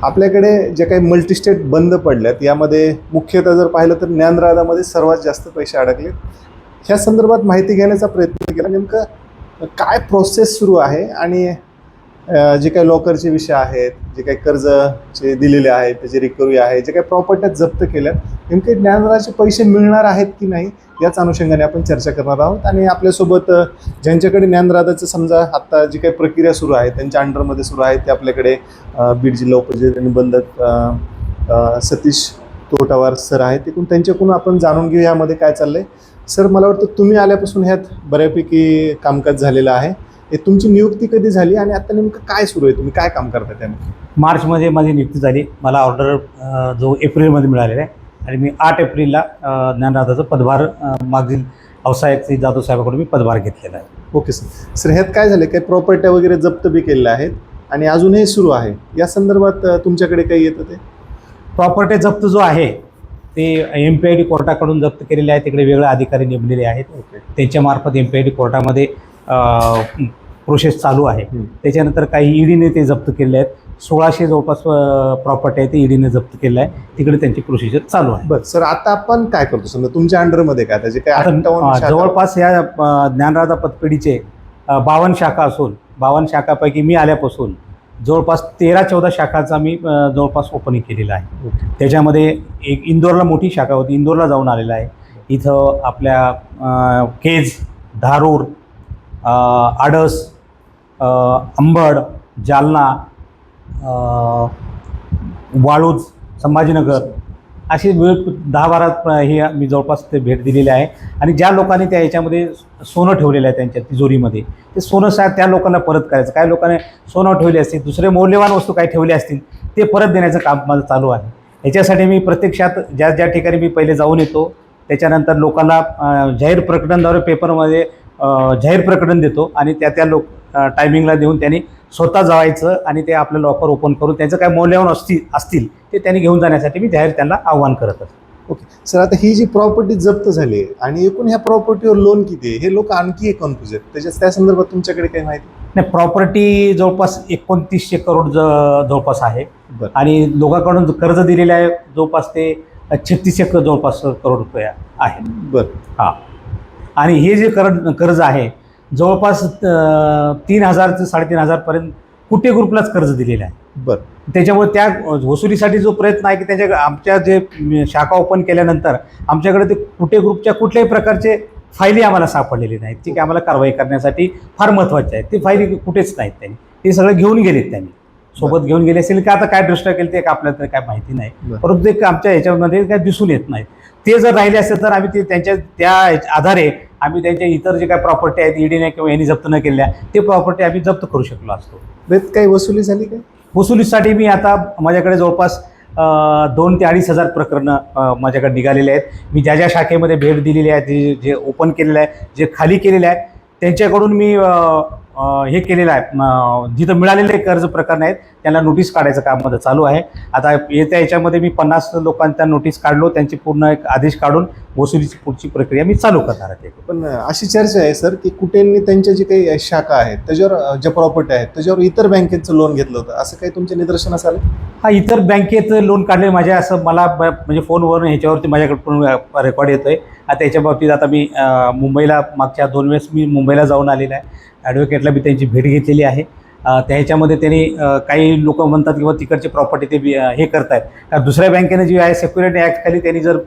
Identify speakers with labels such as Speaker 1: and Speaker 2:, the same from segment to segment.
Speaker 1: आपल्याकडे जे काही मल्टीस्टेट बंद पडल्यात यामध्ये मुख्यतः जर पाहिलं तर ज्ञानराजामध्ये सर्वात जास्त पैसे अडकले. ह्या संदर्भात माहिती घेण्याचा प्रयत्न केला. नेमकं काय प्रोसेस सुरू आहे आणि जे काही लॉकरचे विषय आहेत, जे काही कर्जचे दिलेले आहेत त्याची रिकव्हरी आहे, जे काही प्रॉपर्ट्या जप्त केल्यात, नेमके ज्ञानराजाचे पैसे मिळणार आहेत की नाही याच अनुषंगाने आपण चर्चा करणार आहोत. आणि आपल्यासोबत ज्यांच्याकडे ज्ञानराजाचं समजा आत्ता जी काही प्रक्रिया सुरू आहे त्यांच्या अंडरमध्ये सुरू आहे ते आपल्याकडे बीड जिल्हा उपजिल्हा निबंधक सतीश तोटावार सर आहेत. तिकडून त्यांच्याकडून आपण जाणून घेऊ यामध्ये काय चाललंय. सर, मला वाटतं तुम्ही आल्यापासून ह्यात बऱ्यापैकी कामकाज झालेलं आहे. हे तुमची नियुक्ती कधी झाली आणि आता नेमकं काय सुरू आहे, तुम्ही काय काम करता त्यामध्ये?
Speaker 2: मार्चमध्ये माझी नियुक्ती झाली. मला ऑर्डर जो एप्रिलमध्ये मिळालेला आहे आणि मी 8 एप्रिलला ज्ञानराजाचं पदभार मागील औसाहेब जाधव साहेबांकडून मी पदभार घेतलेला आहे.
Speaker 1: Okay sir. सर, ह्यात काय झालं, काही प्रॉपर्ट्या वगैरे जप्त बी केलेल्या आहेत आणि अजूनही सुरू आहे, या संदर्भात तुमच्याकडे काही येतं? ते
Speaker 2: प्रॉपर्टी जप्त जो आहे ते MPID कोर्टाकडून जप्त केलेले आहे. तिकडे वेगळे अधिकारी नेमलेले आहेत.
Speaker 1: ओके.
Speaker 2: त्यांच्यामार्फत MPID कोर्टामध्ये प्रोसेस चालू आहे. त्याच्यानंतर काही ईडीने ते जप्त केले आहेत. 1600 जवळपास प्रॉपर्टी आहे ते ईडीने जप्त केलं आहे. तिकडे त्यांची प्रोसिजर चालू आहे.
Speaker 1: बरं सर, आता आपण काय करतो समजा तुमच्या अंडरमध्ये काय त्याचे काय 58
Speaker 2: जवळपास या ज्ञानराजा पतपेढीचे 52 शाखा असून 52 शाखापैकी मी आल्यापासून जवळपास 13-14 शाखाचा मी जवळपास ओपनिंग केलेलं आहे. त्याच्यामध्ये एक इंदोरला मोठी शाखा होती, इंदोरला जाऊन आलेला आहे. इथं आपल्या केज, धारूर, आडस, अंबड, जालना, वाळूज, संभाजीनगर असे 10-12 हे मी जवळपास ते भेट दिलेले आहे. आणि ज्या लोकांनी त्या याच्यामध्ये सोनं ठेवलेलं आहे त्यांच्या तिजोरीमध्ये, ते सोनं त्या लोकांना परत करायचं. काही लोकांनी सोनं ठेवले असतील, दुसरे मौल्यवान वस्तू काही ठेवले असतील ते परत देण्याचं काम माझं चालू आहे. याच्यासाठी मी प्रत्यक्षात ज्या ठिकाणी मी पहिले जाऊन येतो, त्याच्यानंतर लोकांना जाहीर प्रकटनद्वारे पेपरमध्ये जाहीर प्रकटन देतो आणि त्या लोक टायमिंगला देऊन त्यांनी स्वतः जायचं आणि ते आपलं लॉकर ओपन करून त्यांचं काय मौल्यवान असतील ते त्यांनी घेऊन जाण्यासाठी मी जाहीर त्यांना आव्हान करत असतो.
Speaker 1: ओके सर, आता ही जी प्रॉपर्टी जप्त झाली आणि एकूण ह्या प्रॉपर्टीवर लोन किती आहे हे लोक आणखी एक कन्फ्युज आहेत, त्या संदर्भात तुमच्याकडे काही माहिती?
Speaker 2: नाही, प्रॉपर्टी जवळपास 2900 करोड जवळपास आहे. आणि लोकांकडून कर्ज दिलेले आहे जवळपास ते 3600 जवळपास करोड रुपये आहे.
Speaker 1: बरं.
Speaker 2: हां. आणि हे जे कर्ज आहे जवळपास 3000 ते 3500 पर्यंत कुटे ग्रुपलाच कर्ज दिलेलं आहे.
Speaker 1: बरं.
Speaker 2: त्याच्यामुळे त्या वसुलीसाठी जो प्रयत्न आहे की आमच्या जे शाखा ओपन केल्यानंतर आमच्याकडे ते कुटे ग्रुपच्या कुठल्याही प्रकारचे फायली आम्हाला सापडलेली नाहीत, की आम्हाला कारवाई करण्यासाठी फार महत्त्वाचे आहेत. ते फायली कुठेच नाहीत. त्यांनी ते सगळं घेऊन गेलेत, त्यांनी सोबत घेऊन गेले असेल की आता काय दृष्ट्या केलं ते आपल्याला तर काय माहिती नाही, परंतु ते आमच्या ह्याच्यामध्ये काय दिसून येत नाहीत. ते जर राहिले असेल तर आम्ही त्या आधारे आम्ही त्यांच्या इतर जे काही प्रॉपर्टी आहेत ईडीने किंवा यांनी जप्त न केल्या ते प्रॉपर्टी आम्ही जप्त करू शकलो असतो.
Speaker 1: काही वसुली झाली काय?
Speaker 2: वसुलीसाठी मी आता माझ्याकडे जवळपास 2,000 ते 2,500 प्रकरणं माझ्याकडे निघालेले आहेत. मी ज्या शाखेमध्ये भेट दिलेली आहे, जे ओपन केलेलं आहे, जे खाली केलेलं आहे त्यांच्याकडून मी हे केलेलं आहे. जिथं मिळालेले कर्ज प्रकरण आहेत त्यांना नोटीस काढायचं काम माझं चालू आहे. आता येत्या याच्यामध्ये मी 50 लोकांचा नोटीस काढलो, त्यांची पूर्ण एक आदेश काढून वसुलीची पुढची प्रक्रिया मी चालू करणार आहे.
Speaker 1: पण अशी चर्चा आहे सर की कुठेंनी त्यांच्या जे काही शाखा आहेत त्याच्यावर ज्या प्रॉपर्टी आहेत त्याच्यावर इतर बँकेचं लोन घेतलं होतं, असं काही तुमच्या निदर्शनास आलं?
Speaker 2: हा, इतर बँकेत लोन काढले माझ्या, असं मला म्हणजे फोनवरून ह्याच्यावरती माझ्याकडे रेकॉर्ड येतो आहे. आता याच्या बाबतीत आता मी मुंबईला मागच्या 2 वेळेस मी मुंबईला जाऊन आलेला आहे. ॲडव्होकेटला मी त्यांची भेट घेतलेली आहे. त्याच्यामध्ये त्यांनी काही लोक म्हणतात किंवा तिकडची प्रॉपर्टी ते हे करत आहेत का दुसऱ्या बँकेने जी आहे सिक्युरिटी ॲक्टखाली त्यांनी जर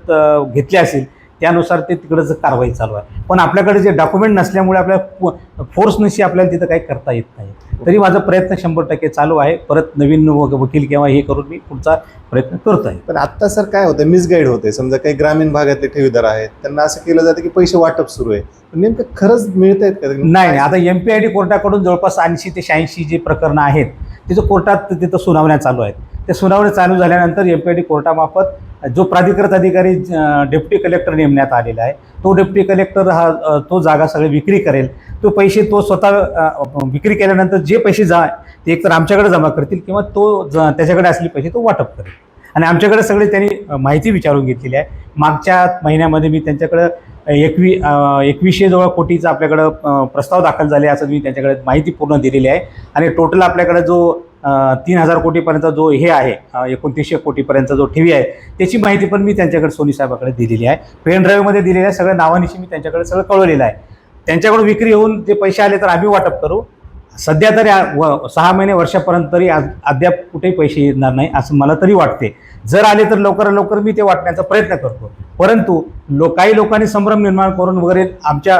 Speaker 2: घेतली असेल त्यानुसार ते तिकडचं कारवाई चालू आहे. पण आपल्याकडे जे डॉक्युमेंट नसल्यामुळे आपल्या फोर्सनिशी आपल्याला तिथं काही करता येत नाही. तरी माझा प्रयत्न 100% चालू आहे. परत नवीन वकील किंवा हे करून मी पुढचा प्रयत्न करत आहे.
Speaker 1: पण आत्ता सर काय होतं, मिसगाईड होते. समजा काही ग्रामीण भागातले ठेवीदार आहेत त्यांना असं केलं जातं की पैसे वाटप सुरू आहे, पण नेमकं खरंच मिळत आहेत का?
Speaker 2: नाही. आता MPID कोर्टाकडून जवळपास 80 ते 86 जे प्रकरणं आहेत तिथं कोर्टात तिथं सुनावण्या चालू आहेत. त्या सुनावण्या चालू झाल्यानंतर MPID कोर्टामार्फत जो प्राधिकृत अधिकारी डेप्युटी कलेक्टर नेमण्यात आलेला आहे तो डेप्युटी कलेक्टर तो जागा सगळे विक्री करेल. तो पैसे तो स्वतः विक्री केल्यानंतर जे पैसे ते एकतर आमच्याकडे जमा करतील किंवा तो त्याच्याकडे असलेले पैसे तो वाटप करेल. आणि आमच्याकडे सगळे त्यांनी माहिती विचारून घेतलेली आहे. मागच्या महिन्यामध्ये मी त्यांच्याकडं 2100 जवळ कोटीचा आपल्याकडं प्रस्ताव दाखल झाले असं मी त्यांच्याकडे माहिती पूर्ण दिलेली आहे. आणि टोटल आपल्याकडे जो 3000 कोटीपर्यंत जो हे आहे 2900 कोटीपर्यंत जो ठेवी आहे त्याची माहिती पण मी त्यांच्याकडे सोनी साहेबाकडे दिलेली आहे. पेन ड्राईव्हमध्ये दिलेली आहे. सगळ्या नावानिशी मी त्यांच्याकडे सगळं कळवलेलं आहे. त्यांच्याकडून विक्री होऊन जे पैसे आले तर आम्ही वाटप करू. सध्या तरी 6 महिने वर्षापर्यंत तरी अद्याप कुठेही पैसे येणार नाही असं मला तरी वाटते. जर आले तर लवकरात लवकर मी ते वाटण्याचा प्रयत्न करतो. परंतु काही लोकांनी संभ्रम निर्माण करून वगैरे आमच्या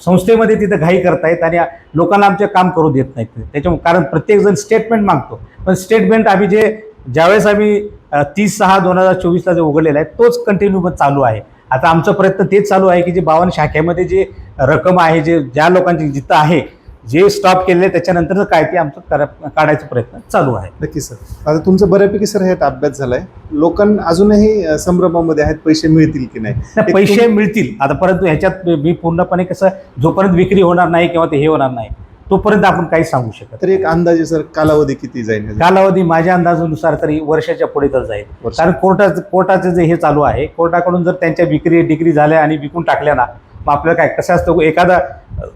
Speaker 2: संस्थेमध्ये तिथं घाई करतायत आणि लोकांना आमचे काम करू देत नाहीत. त्याच्यामुळे कारण प्रत्येकजण स्टेटमेंट मागतो, पण स्टेटमेंट आम्ही ज्यावेळेस आम्ही 30/6/2024ला जे उघडलेलं आहे तोच कंटिन्यू चालू आहे. आता आमचा प्रयत्न तेच चालू आहे की जे 52 शाखेमध्ये जे रक्कम आहे, ज्या लोकांची जिथं आहे, जे स्टॉप केलेले त्याच्यानंतर काय ते आमचं काढायचा प्रयत्न चालू आहे.
Speaker 1: नक्की सर. आता तुमचं बऱ्यापैकी सर ह्यात अभ्यास झालाय. लोकांना अजूनही संभ्रमामध्ये आहेत, पैसे मिळतील की नाही.
Speaker 2: पैसे मिळतील आता, परंतु ह्याच्यात मी पूर्णपणे कसं जोपर्यंत विक्री होणार नाही किंवा ते हे होणार नाही तोपर्यंत आपण काही सांगू शकत.
Speaker 1: तर एक अंदाजे सर कालावधी किती जाईल?
Speaker 2: कालावधी माझ्या अंदाजानुसार तरी वर्षाच्या पुढे तर जाईल. कारण कोर्टाचं जे हे चालू आहे, कोर्टाकडून जर त्यांच्या डिग्री झाल्या आणि विकून टाकल्या ना, मग आपल्याला काय कसं असतं, एखादा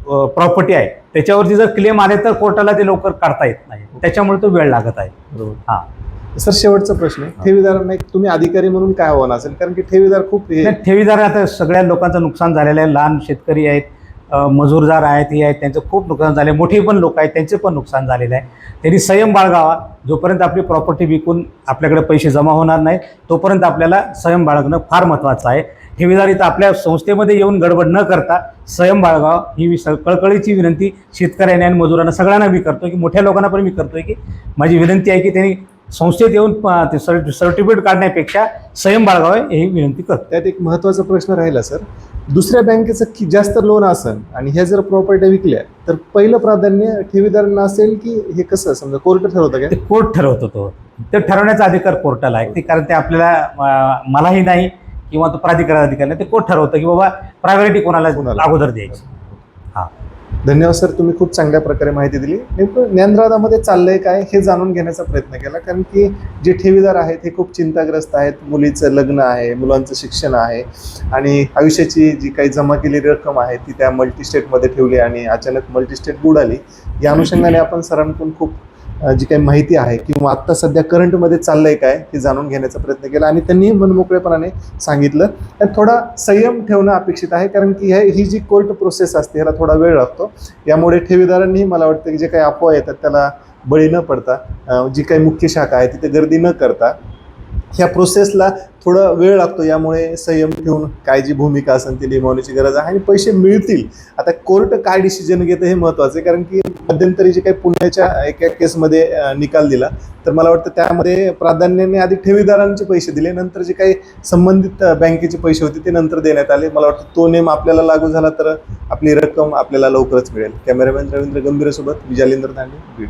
Speaker 2: प्रॉपर्टी आहे त्याच्यावरती जर क्लेम आले तर कोर्टाला ते लवकर काढता येत नाही. त्याच्यामुळे तो वेळ लागत आहे.
Speaker 1: बरोबर.
Speaker 2: हां
Speaker 1: सर, शेवटचा प्रश्न आहे, ठेवीदारांना एक तुम्ही अधिकारी म्हणून काय आव्हान असेल? कारण की ठेवीदार खूप
Speaker 2: ठेवीदार आता सगळ्या लोकांचं नुकसान झालेलं आहे. लहान शेतकरी आहेत, मजूरदार आहेत, हे आहेत, त्यांचं खूप नुकसान झाले. मोठे पण लोक आहेत, त्यांचे पण नुकसान झालेलं आहे. त्यांनी संयम बाळगावा. जोपर्यंत आपली प्रॉपर्टी विकून आपल्याकडे पैसे जमा होणार नाही तोपर्यंत आपल्याला संयम बाळगणं फार महत्त्वाचं आहे. ठेवीदारी तर आपल्या संस्थेमध्ये येऊन गडबड न करता संयम बाळगावा ही कळकळीची विनंती शेतकऱ्यांना आणि मजुरांना सगळ्यांना मी करतो, की मोठ्या लोकांना पण मी करतोय, की माझी विनंती आहे की त्यांनी संस्थेत येऊन सर्टिफिकेट काढण्यापेक्षा संयम बाळगावे ही विनंती करतो.
Speaker 1: त्यात एक महत्त्वाचा प्रश्न राहिला सर, दुसऱ्या बँकेचं जास्त लोन असेल आणि ह्या जर प्रॉपर्टी विकल्या तर पहिलं प्राधान्य ठेवीदारांना असेल की हे कसं, समजा कोर्ट ठरवतं का?
Speaker 2: कोर्ट ठरवतो. तो ठरवण्याचा अधिकार कोर्टाला आहे. ते कारण ते आपल्याला मलाही नाही किंवा तो प्राधिकार अधिकार नाही, ते कोर्ट ठरवतं की बाबा प्रायोरिटी कोणाला अगोदर द्यायची. हां,
Speaker 1: धन्यवाद सर, तुम्ही खूप चांगल्या प्रकारे माहिती दिली. नेमकं ज्ञानराधामध्ये चाललंय काय हे जाणून घेण्याचा प्रयत्न केला. कारण की जे ठेवीदार आहेत हे खूप चिंताग्रस्त आहेत. मुलीचं लग्न आहे, मुलांचं शिक्षण आहे आणि आयुष्याची जी काही जमा केलेली रक्कम आहे ती त्या मल्टीस्टेटमध्ये ठेवली आणि अचानक मल्टीस्टेट बुडाली. या अनुषंगाने आपण सरांकडून खूप जी काही माहिती आहे किंवा आत्ता सध्या करंटमध्ये चाललंय काय हे जाणून घेण्याचा प्रयत्न केला आणि त्यांनी मनमोकळेपणाने सांगितलं. त्यात थोडा संयम ठेवणं अपेक्षित आहे, कारण की ही जी कोर्ट प्रोसेस असते ह्याला थोडा वेळ लागतो. यामुळे ठेवीदारांनी मला वाटतं की जे काही अफवा येतात त्याला बळी न पडता, जी काही मुख्य शाखा आहे तिथे गर्दी न करता ह्या प्रोसेसला थोडा वेळ लागतो. यामुळे संयम ठेवून काय जी भूमिका असेल ती निभावण्याची गरज आहे आणि पैसे मिळतील. आता कोर्ट काय डिसिजन घेतं हे महत्त्वाचं आहे, कारण की मध्यंतरी जे काही पुण्याच्या एका केसमध्ये निकाल दिला तर मला वाटतं त्यामध्ये प्राधान्याने आधी ठेवीदारांचे पैसे दिले, नंतर जे काही संबंधित बँकेचे पैसे होते ते नंतर देण्यात आले. मला वाटतं तो नेम आपल्याला लागू झाला तर आपली रक्कम आपल्याला लवकरच मिळेल. कॅमेरामॅन रवींद्र गंभीरसोबत मी जालिंदर दांडे, बीड.